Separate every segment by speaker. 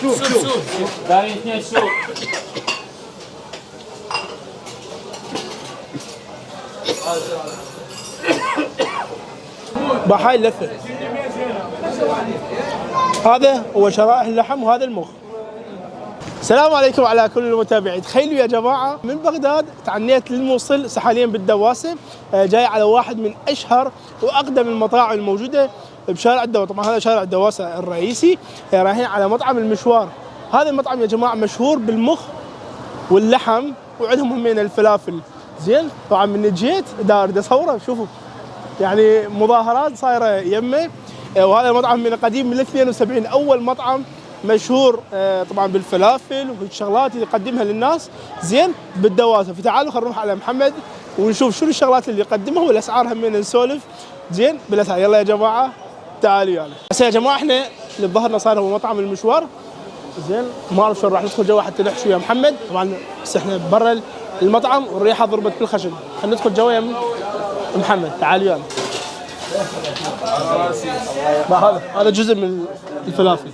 Speaker 1: شوف دارين اثنين شوف.
Speaker 2: بهاي اللفه. هذا هو شرائح اللحم وهذا المخ. السلام عليكم على كل المتابعين. تخيلوا يا جماعه من بغداد تعنيت للموصل حاليا بالدواسه، جاي على واحد من اشهر واقدم المطاعم الموجوده بشارع الدواسه. طبعا هذا شارع الدواسه الرئيسي، رايحين على مطعم المشوار. هذا المطعم يا جماعه مشهور بالمخ واللحم وعندهم همين الفلافل. زين طبعا من جيت دار اصوره شوفوا يعني مظاهرات صايره يمه. وهذا المطعم من قديم من 72 اول مطعم مشهور طبعا بالفلافل والشغلات اللي يقدمها للناس زين بالدواسه. فتعالوا خلينا نروح على محمد ونشوف شنو الشغلات اللي يقدمها والاسعار همين نسولف زين بالاسعار. يلا يا جماعه تعالوا يلا. هسه يا جماعه احنا اللي بظهرنا صار هو مطعم المشوار زين. ما اعرف شلون راح ندخل جوا حتى نحكي ويا محمد. طبعا بس احنا برا المطعم والريحه ضربت بالخشب. خلينا ندخل جوا يا محمد. تعالوا يلا. هذا جزء من الفلافل.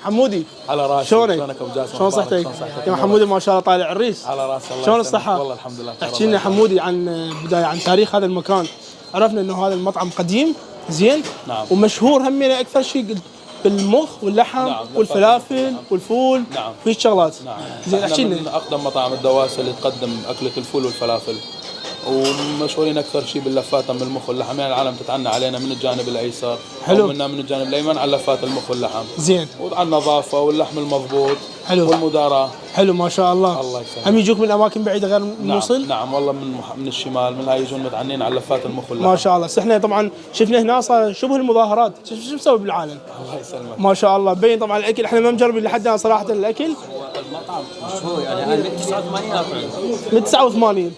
Speaker 2: حمودي
Speaker 3: على راسي.
Speaker 2: شلونك ابو جاسم؟ شلون صحتك؟ يا حمودي ما شاء الله طالع عريس.
Speaker 3: على راسي الله.
Speaker 2: شلون الصحة؟
Speaker 3: والله الحمد لله.
Speaker 2: احكي لنا حمودي عن بداية عن تاريخ هذا المكان. عرفنا انه هذا المطعم قديم زين.
Speaker 3: نعم.
Speaker 2: ومشهور همينه اكثر شيء بالمخ واللحم. نعم. والفلافل والفول.
Speaker 3: نعم.
Speaker 2: في شغلات.
Speaker 3: نعم.
Speaker 2: زين احكي لنا.
Speaker 3: من اقدم مطاعم الدواسه اللي تقدم اكله الفول والفلافل، ومشهورين اكثر شيء باللفات من المخ واللحم. يعني العالم تتعنى علينا من الجانب الايسر.
Speaker 2: حلو.
Speaker 3: ومنا من الجانب الايمن على لفات المخ واللحم.
Speaker 2: زين.
Speaker 3: وعلى النظافه واللحم المضبوط.
Speaker 2: حلو.
Speaker 3: والمداراه.
Speaker 2: حلو ما شاء الله.
Speaker 3: الله يسلمك.
Speaker 2: هم يجوك من اماكن بعيده غير الموصل؟
Speaker 3: نعم والله من الشمال من هاي يجون متعنين على لفات المخ واللحم.
Speaker 2: ما شاء الله. احنا طبعا شفنا هنا صار شبه المظاهرات. شو مسوي بالعالم؟
Speaker 3: الله يسلمك.
Speaker 2: ما شاء الله بين طبعا الاكل احنا ما مجربين لحد الان صراحه الاكل.
Speaker 1: المطعم مشهور يعني انا من 89 اكل.
Speaker 2: من 89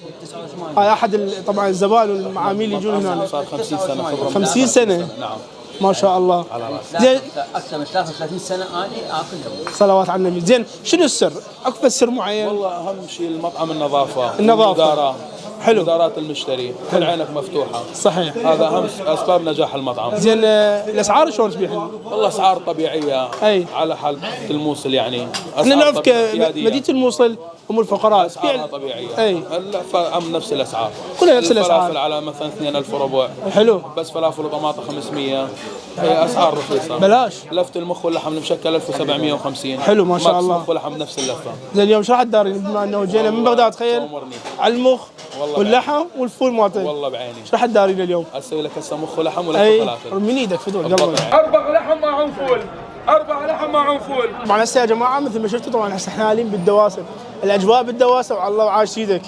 Speaker 2: هاي احد طبعا الزبائن والمعامل اللي يجون هنا.
Speaker 3: صار 50 سنه خبره.
Speaker 2: 50 سنه.
Speaker 3: نعم.
Speaker 2: ما شاء الله.
Speaker 3: على راسي.
Speaker 2: زين
Speaker 1: اكثر من 33 سنه انا اكلهم.
Speaker 2: صلوات على النبي. زين شنو السر؟ اكو سر معين؟
Speaker 3: والله اهم شيء المطعم النظافه.
Speaker 2: النظافة.
Speaker 3: والمدارة.
Speaker 2: حلو.
Speaker 3: مدارات المشتري. كل عينك مفتوحه.
Speaker 2: صحيح.
Speaker 3: هذا اهم اسباب نجاح المطعم.
Speaker 2: زين الاسعار شلون تبيعها؟
Speaker 3: والله اسعار طبيعيه.
Speaker 2: أي.
Speaker 3: على حال الموصل يعني.
Speaker 2: احنا نعرف
Speaker 3: سيادية.
Speaker 2: مدينه الموصل هم الفقراء.
Speaker 3: اسعارها طبيعيه.
Speaker 2: اي.
Speaker 3: نفس الاسعار.
Speaker 2: كلها نفس الاسعار.
Speaker 3: الفلافل على مثلا 2 ألف وربع.
Speaker 2: حلو.
Speaker 3: بس فلافل وطماطم 500. هي اسعار رخيصه.
Speaker 2: بلاش.
Speaker 3: لفه المخ واللحم مشكل 1750.
Speaker 2: حلو ما شاء الله.
Speaker 3: المخ واللحم بنفس اللفه.
Speaker 2: زين اليوم شو راح تدارين بما انه جينا من بغداد تخيل على المخ واللحم والفول مالته.
Speaker 3: والله بعيني.
Speaker 2: ايش راح تدارين اليوم؟
Speaker 3: اسوي لك هسه مخ ولحم ولا فلافل.
Speaker 2: من ايدك فدوه قلبك.
Speaker 4: 4 لحم معهم فول. 4 لحم معهم فول.
Speaker 2: طبعا هسه يا جماعه مثل ما شفتوا طبعا هسه احنا حاليا بالدواسه. الاجواء بالدواسه وعلى الله وعاش ايدك.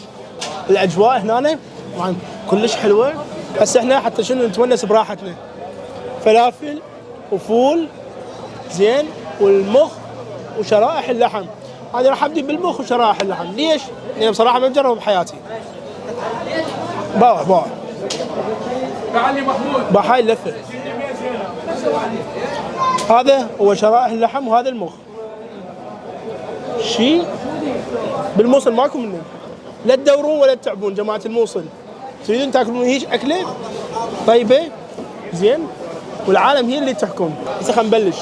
Speaker 2: الاجواء هنا طبعا كلش حلوه. هسه احنا حتى شنو نتونس براحتنا. فلافل وفول زين والمخ وشرائح اللحم. انا راح ابدي بالمخ وشرائح اللحم. ليش؟ لان بصراحه ما مجربه بحياتي. باوع
Speaker 4: تعالي محمود.
Speaker 2: بهاي اللفه. هذا هو شرائح اللحم وهذا المخ. شيء بالموصل ماكو منه. لا تدورون ولا تتعبون جماعه الموصل. تريدون تاكلون هيك اكله طيبه زين والعالم هي اللي تحكم. هسه خلينا نبلش.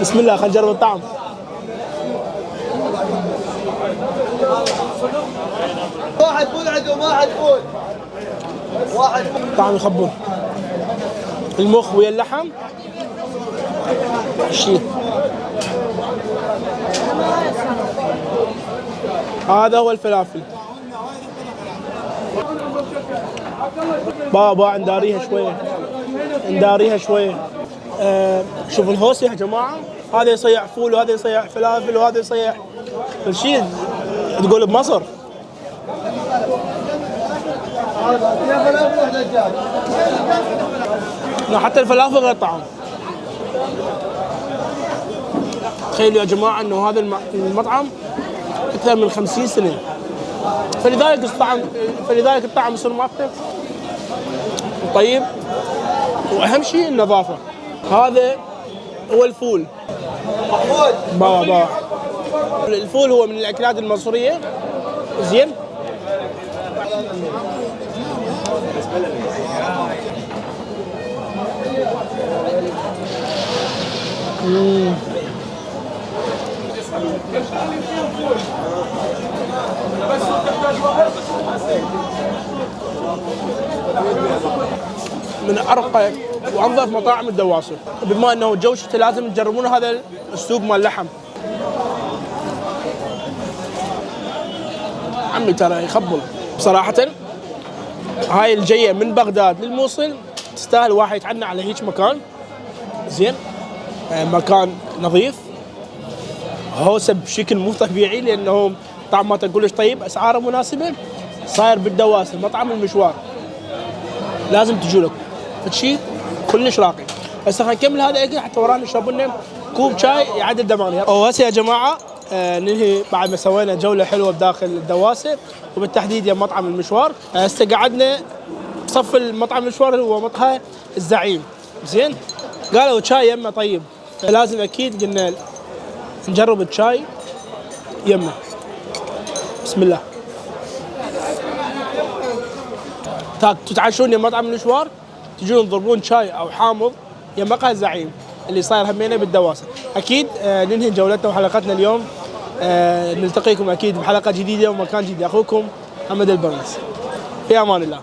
Speaker 2: بسم الله خلينا نجرب الطعم.
Speaker 5: واحد فول عندهم واحد فول. واحد فول.
Speaker 2: طعم يخبر. المخ ويا اللحم شيء. هذا هو الفلافل. بابا نداريها شويه. نداريها شويه. شوفوا الهوس يا جماعه. هذا يصيح فول وهذا يصيح فلافل وهذا يصيح شيء تقول بمصر. حتى الفلافل غير طعم. تخيلوا يا جماعه انه هذا المطعم اكثر من 50 سنه. فلذلك الطعم يصير ماكله طيب. واهم شيء النظافه. هذا هو الفول. بابا الفول هو من الاكلات المصريه زين. من ارقى وانظف مطاعم الدواصل. بما انه الجو شتاء لازم تجربون هذا السوق مال اللحم. عمي ترى يخبل بصراحة. هاي الجاية من بغداد للموصل تستاهل واحد يتعنى على هيك مكان زين. مكان نظيف، هوسه بشكل مو طبيعي، لانه طعماته كلش طيب، اسعاره مناسبة. صاير بالدواسة مطعم المشوار، لازم تجوا لكم فشي كلش راقي. هسه خلينا نكمل هذا الاكل حتى ورانا نشرب لنا كوب شاي يعدل دماغنا. وهسه يا جماعه ننهي بعد ما سوينا جوله حلوه بداخل الدواسه وبالتحديد يا مطعم المشوار. هسه قعدنا بصف المطعم المشوار هو مطعم الزعيم زين. قالوا شاي يمه طيب، فلازم اكيد قلنا نجرب الشاي يمه. بسم الله. تتعشون يا مطعم المشوار، تجون تضربون شاي او حامض يا مقهى الزعيم اللي صاير همينه بالدواسه. اكيد ننهي جولتنا وحلقتنا اليوم. نلتقيكم اكيد بحلقه جديده ومكان جديد. اخوكم محمد البرنس، في امان الله.